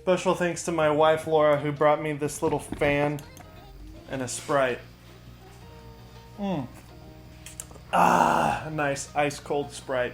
Special thanks to my wife Laura, who brought me this little fan and a Sprite. Ah, nice ice cold Sprite.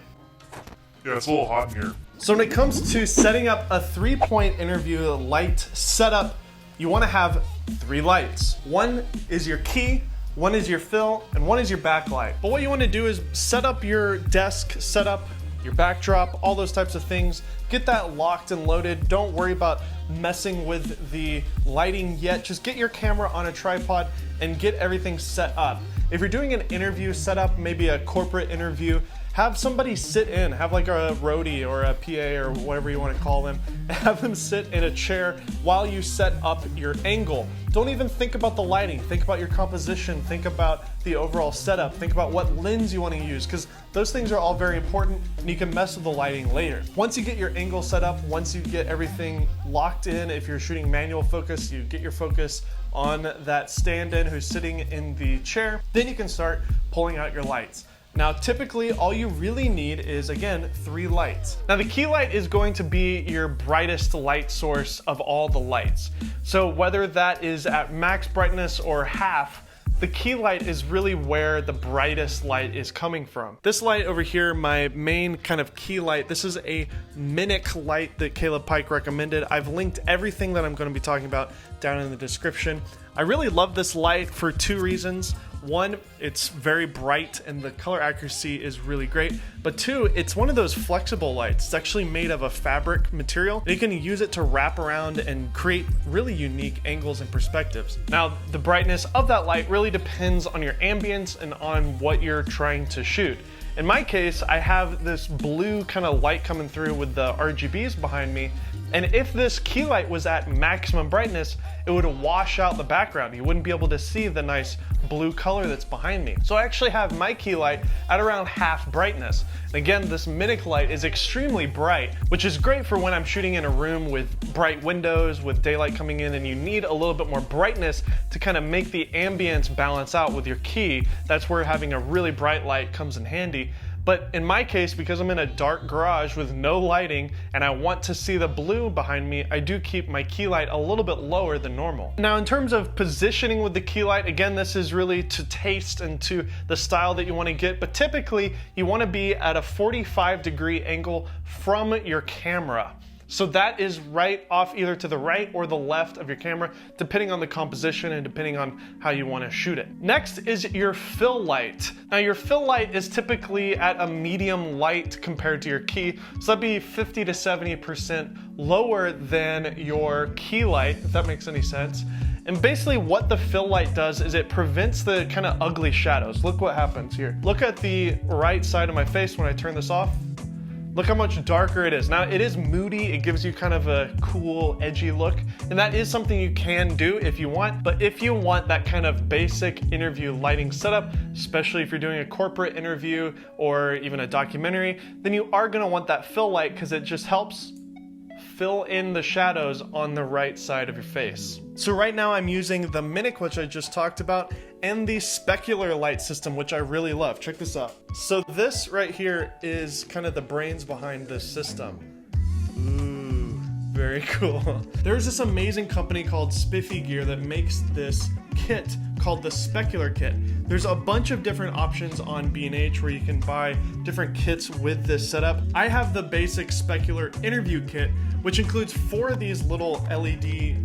Yeah, it's a little hot in here. So when it comes to setting up a 3-point interview light setup, you want to have 3 lights. One is your key, one is your fill, and one is your backlight. But what you want to do is set up your desk, set up your backdrop, all those types of things. Get that locked and loaded. Don't worry about messing with the lighting yet. Just get your camera on a tripod and get everything set up. If you're doing an interview setup, maybe a corporate interview, have somebody sit in, have like a roadie or a PA or whatever you want to call them, and have them sit in a chair while you set up your angle. Don't even think about the lighting, think about your composition, think about the overall setup, think about what lens you want to use, because those things are all very important and you can mess with the lighting later. Once you get your angle set up, once you get everything locked in, if you're shooting manual focus, you get your focus on that stand-in who's sitting in the chair, then you can start pulling out your lights. Now, typically, all you really need is, again, 3 lights. Now, the key light is going to be your brightest light source of all the lights. So whether that is at max brightness or half, the key light is really where the brightest light is coming from. This light over here, my main kind of key light, this is a Menik light that Caleb Pike recommended. I've linked everything that I'm going to be talking about down in the description. I really love this light for 2 reasons. One, it's very bright and the color accuracy is really great. But 2, it's one of those flexible lights. It's actually made of a fabric material. You can use it to wrap around and create really unique angles and perspectives. Now, the brightness of that light really depends on your ambience and on what you're trying to shoot. In my case, I have this blue kind of light coming through with the RGBs behind me. And if this key light was at maximum brightness, it would wash out the background. You wouldn't be able to see the nice blue color that's behind me. So I actually have my key light at around half brightness. And again, this Menik light is extremely bright, which is great for when I'm shooting in a room with bright windows, with daylight coming in, and you need a little bit more brightness to kind of make the ambience balance out with your key. That's where having a really bright light comes in handy. But in my case, because I'm in a dark garage with no lighting and I want to see the blue behind me, I do keep my key light a little bit lower than normal. Now, in terms of positioning with the key light, again, this is really to taste and to the style that you want to get, but typically you want to be at a 45-degree angle from your camera. So that is right off either to the right or the left of your camera, depending on the composition and depending on how you want to shoot it. Next is your fill light. Now, your fill light is typically at a medium light compared to your key. So that'd be 50 to 70% lower than your key light, if that makes any sense. And basically what the fill light does is it prevents the kind of ugly shadows. Look what happens here. Look at the right side of my face when I turn this off. Look how much darker it is. Now, it is moody. It gives you kind of a cool, edgy look. And that is something you can do if you want. But if you want that kind of basic interview lighting setup, especially if you're doing a corporate interview or even a documentary, then you are gonna want that fill light because it just helps fill in the shadows on the right side of your face. So right now I'm using the Menik, which I just talked about, and the Spekular Light system, which I really love. Check this out. So this right here is kind of the brains behind this system. Ooh, very cool. There's this amazing company called Spiffy Gear that makes this kit called the Spekular Kit. There's a bunch of different options on B&H where you can buy different kits with this setup. I have the basic Spekular interview kit, which includes 4 of these little LED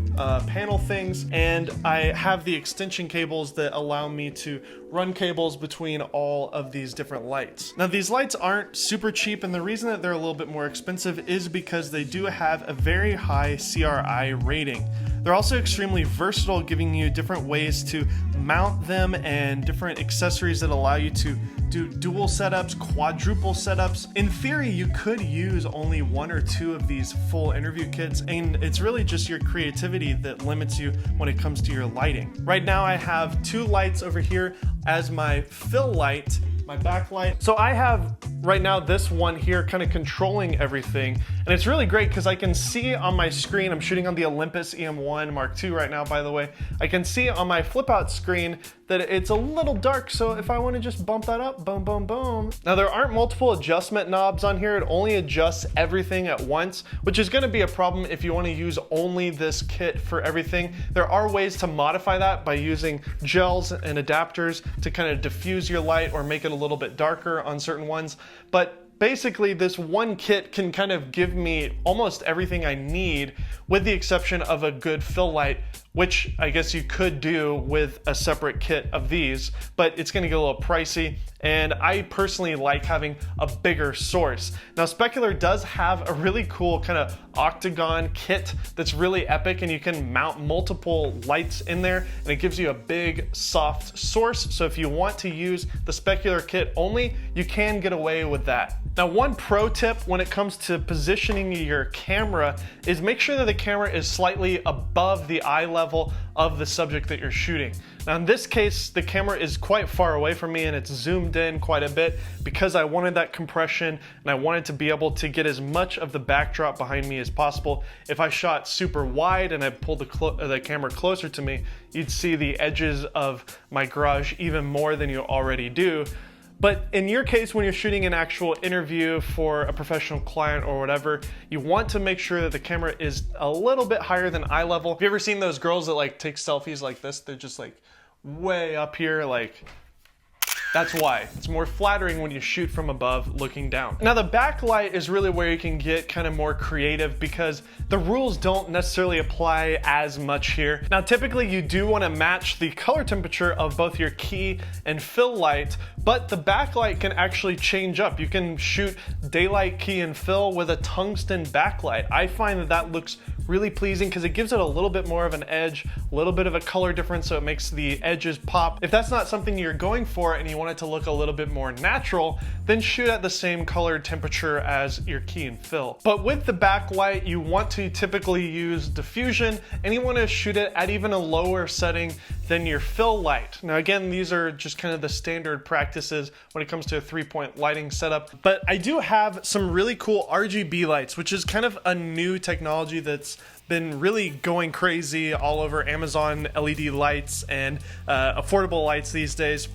panel things, and I have the extension cables that allow me to run cables between all of these different lights. Now, these lights aren't super cheap, and the reason that they're a little bit more expensive is because they do have a very high CRI rating. They're also extremely versatile, giving you different ways to mount them and different accessories that allow you to do dual setups, quadruple setups. In theory, you could use only 1 or 2 of these full interview kits, and it's really just your creativity that limits you when it comes to your lighting. Right now, I have 2 lights over here as my fill light, my backlight. So I have right now this one here kind of controlling everything, And it's really great because I can see on my screen, I'm shooting on the Olympus EM1 Mark II right now, by the way. I can see on my flip out screen that it's a little dark, so if I want to just bump that up, boom, boom, boom. Now there aren't multiple adjustment knobs on here. It only adjusts everything at once, which is going to be a problem if you want to use only this kit for everything. There are ways to modify that by using gels and adapters to kind of diffuse your light or make it a little bit darker on certain ones. But basically, this one kit can kind of give me almost everything I need, with the exception of a good fill light, which I guess you could do with a separate kit of these, but it's gonna get a little pricey, and I personally like having a bigger source. Now, Spekular does have a really cool kind of octagon kit that's really epic, and you can mount multiple lights in there, and it gives you a big, soft source. So if you want to use the Spekular kit only, you can get away with that. Now, one pro tip when it comes to positioning your camera is make sure that the camera is slightly above the eye level of the subject that you're shooting. Now, in this case, the camera is quite far away from me and it's zoomed in quite a bit because I wanted that compression and I wanted to be able to get as much of the backdrop behind me as possible. If I shot super wide and I pulled the camera closer to me, you'd see the edges of my garage even more than you already do. But in your case, when you're shooting an actual interview for a professional client or whatever, you want to make sure that the camera is a little bit higher than eye level. Have you ever seen those girls that like take selfies like this? They're just like way up here, like that's why. It's more flattering when you shoot from above looking down. Now, the backlight is really where you can get kind of more creative because the rules don't necessarily apply as much here. Now, typically you do want to match the color temperature of both your key and fill light, but the backlight can actually change up. You can shoot daylight, key, and fill with a tungsten backlight. I find that that looks really pleasing because it gives it a little bit more of an edge, a little bit of a color difference, so it makes the edges pop. If that's not something you're going for and you want it to look a little bit more natural, then shoot at the same color temperature as your key and fill. But with the backlight, you want to typically use diffusion, and you want to shoot it at even a lower setting than your fill light. Now again, these are just kind of the standard practices when it comes to a 3-point lighting setup, but I do have some really cool RGB lights, which is kind of a new technology that's been really going crazy all over Amazon LED lights and affordable lights these days.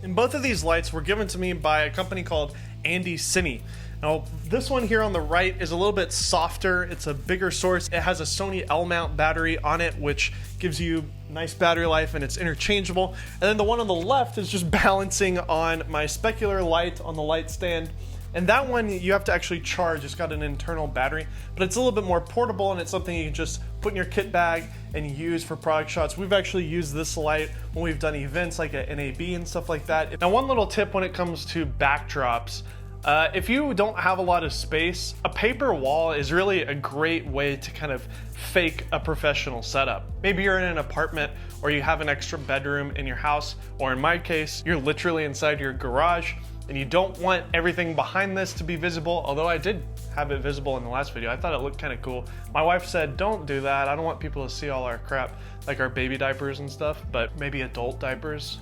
And both of these lights were given to me by a company called Andycine. Now, this one here on the right is a little bit softer. It's a bigger source. It has a Sony L-mount battery on it, which gives you nice battery life, and it's interchangeable. And then the one on the left is just balancing on my Spekular light on the light stand. And that one you have to actually charge. It's got an internal battery, but it's a little bit more portable, and it's something you can just put in your kit bag and use for product shots. We've actually used this light when we've done events like at NAB and stuff like that. Now, one little tip when it comes to backdrops, if you don't have a lot of space, a paper wall is really a great way to kind of fake a professional setup. Maybe you're in an apartment or you have an extra bedroom in your house, or in my case, you're literally inside your garage and you don't want everything behind this to be visible, although I did have it visible in the last video. I thought it looked kind of cool. My wife said, don't do that. I don't want people to see all our crap, like our baby diapers and stuff, but maybe adult diapers.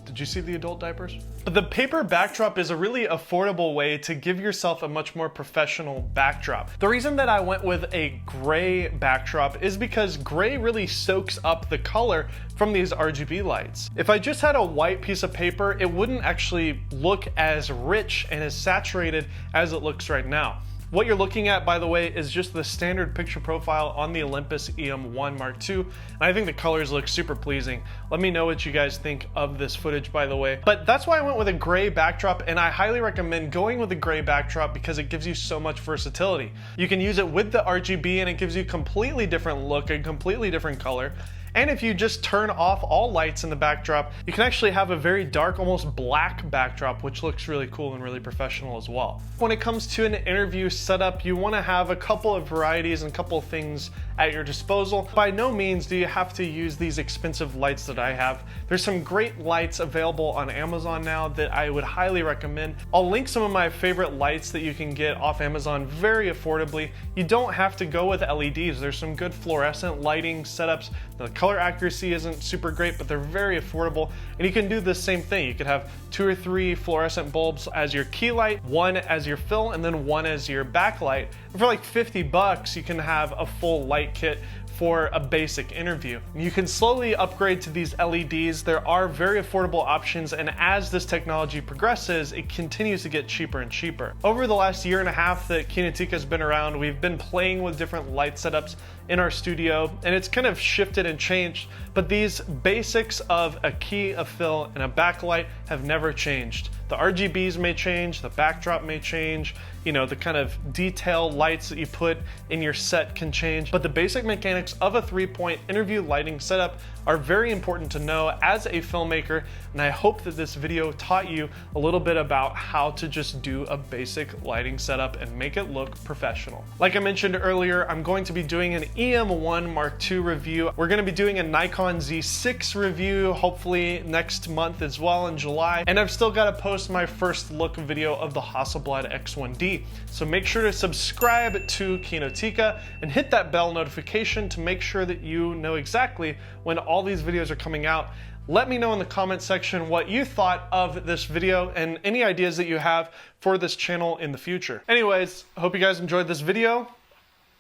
Did you see the adult diapers? But the paper backdrop is a really affordable way to give yourself a much more professional backdrop. The reason that I went with a gray backdrop is because gray really soaks up the color from these RGB lights. If I just had a white piece of paper, it wouldn't actually look as rich and as saturated as it looks right now. What you're looking at, by the way, is just the standard picture profile on the Olympus EM1 Mark II, and I think the colors look super pleasing. Let me know what you guys think of this footage, by the way. But that's why I went with a gray backdrop, and I highly recommend going with a gray backdrop because it gives you so much versatility. You can use it with the RGB, and it gives you a completely different look, a completely different color. And if you just turn off all lights in the backdrop, you can actually have a very dark, almost black backdrop, which looks really cool and really professional as well. When it comes to an interview setup, you want to have a couple of varieties and a couple of things at your disposal. By no means do you have to use these expensive lights that I have. There's some great lights available on Amazon now that I would highly recommend. I'll link some of my favorite lights that you can get off Amazon very affordably. You don't have to go with LEDs. There's some good fluorescent lighting setups. The color accuracy isn't super great, but they're very affordable. And you can do the same thing. You could have 2 or 3 fluorescent bulbs as your key light, 1 as your fill, and then 1 as your backlight. And for like 50 bucks, you can have a full light kit for a basic interview. You can slowly upgrade to these LEDs. There are very affordable options, and as this technology progresses, it continues to get cheaper and cheaper. Over the last year and a half that Kinotika has been around, we've been playing with different light setups in our studio, and it's kind of shifted and changed, but these basics of a key, a fill, and a backlight have never changed. The RGBs may change, the backdrop may change, you know, the kind of detail lights that you put in your set can change, but the basic mechanics of a 3-point interview lighting setup are very important to know as a filmmaker, and I hope that this video taught you a little bit about how to just do a basic lighting setup and make it look professional. Like I mentioned earlier, I'm going to be doing an EM1 Mark II review. We're going to be doing a Nikon Z6 review, hopefully next month as well in July, and I've still got to post my first look video of the Hasselblad X1D. So make sure to subscribe to Kinotika and hit that bell notification to make sure that you know exactly when all these videos are coming out. Let me know in the comment section what you thought of this video and any ideas that you have for this channel in the future. Anyways, I hope you guys enjoyed this video.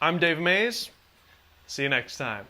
I'm Dave Mays. See you next time.